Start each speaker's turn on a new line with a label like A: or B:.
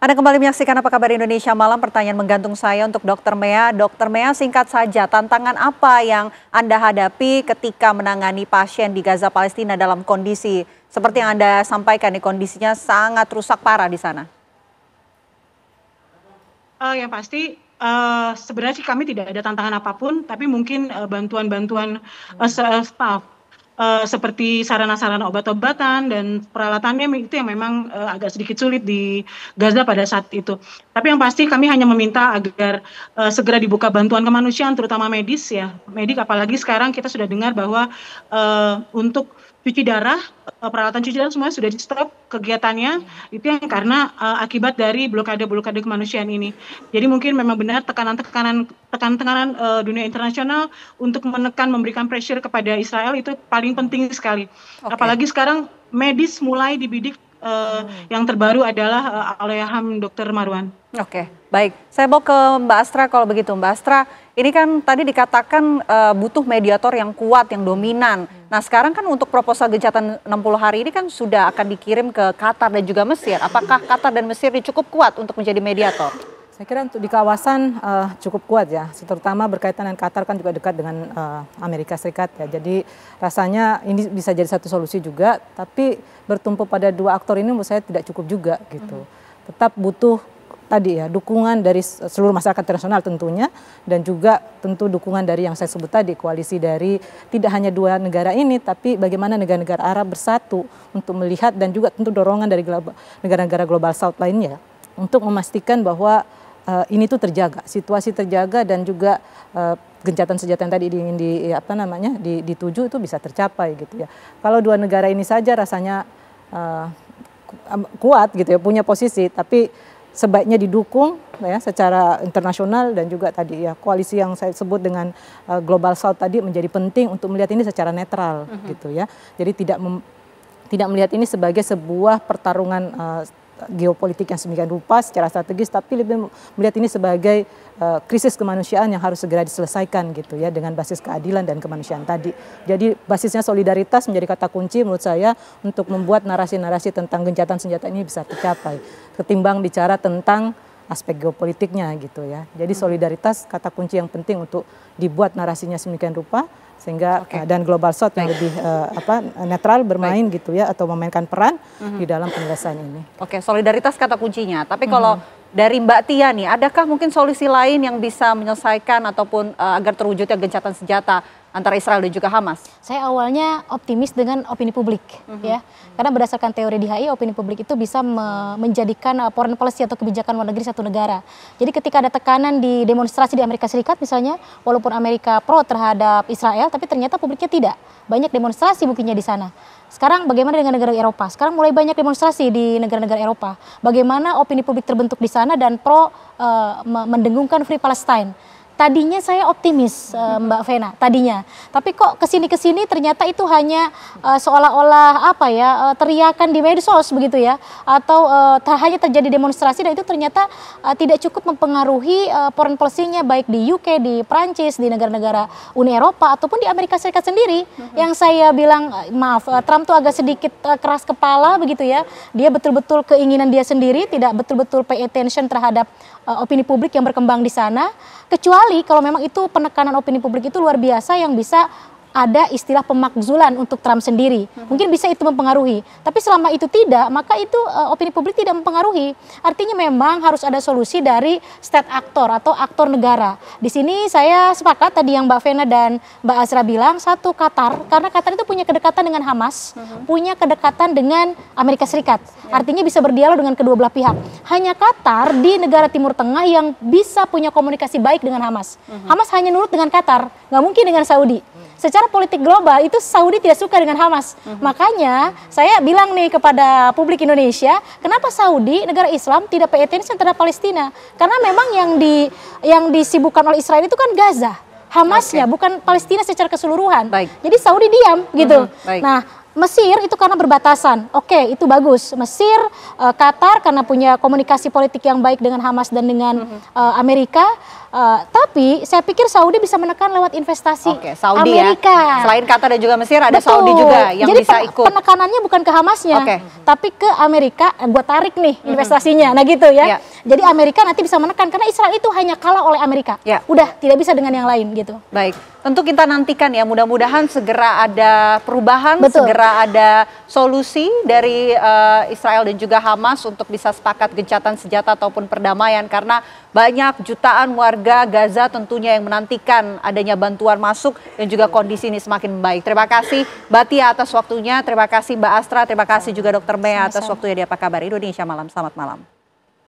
A: Anda kembali menyaksikan Apa Kabar Indonesia Malam. Pertanyaan menggantung saya untuk Dr. Mea. Dr. Mea, singkat saja, tantangan apa yang Anda hadapi ketika menangani pasien di Gaza, Palestina dalam kondisi seperti yang Anda sampaikan, nih kondisinya sangat rusak parah di sana?
B: Yang pasti sebenarnya sih kami tidak ada tantangan apapun, tapi mungkin bantuan-bantuan staff seperti sarana-sarana obat-obatan dan peralatannya itu yang memang agak sedikit sulit di Gaza pada saat itu. Tapi yang pasti kami hanya meminta agar segera dibuka bantuan kemanusiaan, terutama medis ya. Apalagi sekarang kita sudah dengar bahwa untuk cuci darah, peralatan cuci darah semuanya sudah di-stop kegiatannya, itu yang karena akibat dari blokade kemanusiaan ini. Jadi mungkin memang benar tekanan dunia internasional untuk memberikan pressure kepada Israel itu paling penting sekali. Apalagi sekarang medis mulai dibidik, yang terbaru adalah Allahyarham Dr. Marwan.
A: Oke, baik. Saya mau ke Mbak Astra kalau begitu. Mbak Astra, ini kan tadi dikatakan butuh mediator yang kuat, yang dominan. Nah sekarang kan untuk proposal gencatan 60 hari ini kan sudah akan dikirim ke Qatar dan juga Mesir. Apakah Qatar dan Mesir cukup kuat untuk menjadi mediator?
C: Saya kira untuk di kawasan cukup kuat ya, terutama berkaitan dengan Qatar kan juga dekat dengan Amerika Serikat ya. Jadi rasanya ini bisa jadi satu solusi juga, tapi bertumpu pada dua aktor ini menurut saya tidak cukup juga gitu. Tetap butuh tadi ya dukungan dari seluruh masyarakat internasional tentunya, dan juga tentu dukungan dari yang saya sebut tadi, koalisi dari tidak hanya dua negara ini, tapi bagaimana negara-negara Arab bersatu untuk melihat, dan juga tentu dorongan dari negara-negara global South lainnya untuk memastikan bahwa ini tuh terjaga, situasi terjaga, dan juga gencatan senjata yang tadi ingin dituju itu bisa tercapai gitu ya. Kalau dua negara ini saja rasanya kuat gitu ya, punya posisi, tapi sebaiknya didukung ya secara internasional, dan juga tadi ya koalisi yang saya sebut dengan Global South tadi menjadi penting untuk melihat ini secara netral gitu ya. Jadi tidak melihat ini sebagai sebuah pertarungan geopolitik yang sedemikian rupa secara strategis, tapi lebih melihat ini sebagai krisis kemanusiaan yang harus segera diselesaikan gitu ya, dengan basis keadilan dan kemanusiaan tadi. Jadi basisnya solidaritas menjadi kata kunci menurut saya untuk membuat narasi-narasi tentang gencatan senjata ini bisa tercapai, ketimbang bicara tentang aspek geopolitiknya gitu ya. Jadi solidaritas kata kunci yang penting untuk dibuat narasinya sedemikian rupa sehingga dan Global South yang lebih netral bermain gitu ya, atau memainkan peran di dalam penyelesaian ini.
A: Oke, solidaritas kata kuncinya. Tapi kalau dari Mbak Tia nih, adakah mungkin solusi lain yang bisa menyelesaikan ataupun agar terwujudnya gencatan senjata antara Israel dan juga Hamas?
D: Saya awalnya optimis dengan opini publik ya. Karena berdasarkan teori di HI, opini publik itu bisa menjadikan foreign policy atau kebijakan luar negeri satu negara. Jadi ketika ada tekanan di demonstrasi di Amerika Serikat misalnya, walaupun Amerika pro terhadap Israel, tapi ternyata publiknya tidak. Banyak demonstrasi buktinya di sana. Sekarang bagaimana dengan negara Eropa? Sekarang mulai banyak demonstrasi di negara-negara Eropa. Bagaimana opini publik terbentuk di sana dan pro mendengungkan Free Palestine. Tadinya saya optimis, Mbak Vena, tadinya. Tapi kok kesini-kesini ternyata itu hanya seolah-olah teriakan di medsos begitu ya. Atau hanya terjadi demonstrasi, dan itu ternyata tidak cukup mempengaruhi foreign policy-nya baik di UK, di Prancis, di negara-negara Uni Eropa, ataupun di Amerika Serikat sendiri. Yang saya bilang, maaf, Trump tuh agak sedikit keras kepala begitu ya. Dia betul-betul keinginan dia sendiri, tidak betul-betul pay attention terhadap opini publik yang berkembang di sana, kecuali kalau memang itu penekanan opini publik itu luar biasa yang bisa ada istilah pemakzulan untuk Trump sendiri. Mungkin bisa itu mempengaruhi. Tapi selama itu tidak, maka itu opini publik tidak mempengaruhi. Artinya memang harus ada solusi dari state actor atau aktor negara. Di sini saya sepakat tadi yang Mbak Vena dan Mbak Azra bilang, satu Qatar, karena Qatar itu punya kedekatan dengan Hamas, punya kedekatan dengan Amerika Serikat. Artinya bisa berdialog dengan kedua belah pihak. Hanya Qatar di negara Timur Tengah yang bisa punya komunikasi baik dengan Hamas. Hamas hanya nurut dengan Qatar, nggak mungkin dengan Saudi. Secara politik global itu Saudi tidak suka dengan Hamas. Makanya saya bilang nih kepada publik Indonesia, kenapa Saudi, negara Islam, tidak pay attention terhadap Palestina? Karena memang yang disibukkan oleh Israel itu kan Gaza, Hamasnya, bukan Palestina secara keseluruhan. Jadi Saudi diam gitu. Nah, Mesir itu karena berbatasan, oke, itu bagus. Mesir, Qatar karena punya komunikasi politik yang baik dengan Hamas dan dengan Amerika. Tapi saya pikir Saudi bisa menekan lewat investasi
A: Saudi
D: Amerika.
A: Ya. Selain Qatar dan juga Mesir, ada
D: Betul.
A: Saudi juga yang
D: jadi
A: bisa ikut.
D: Penekanannya bukan ke Hamasnya, tapi ke Amerika. Gua tarik nih investasinya, nah gitu ya. Jadi Amerika nanti bisa menekan karena Israel itu hanya kalah oleh Amerika. Udah tidak bisa dengan yang lain gitu.
A: Baik, tentu kita nantikan ya, mudah-mudahan segera ada perubahan,
D: Betul.
A: segera ada solusi dari Israel dan juga Hamas untuk bisa sepakat gencatan senjata ataupun perdamaian, karena banyak jutaan warga Gaza tentunya yang menantikan adanya bantuan masuk dan juga kondisi ini semakin membaik. Terima kasih Mbak Tia atas waktunya, terima kasih Mbak Astra, terima kasih juga Dr. Mea atas waktunya di Apa Kabar Indonesia Malam. Selamat malam.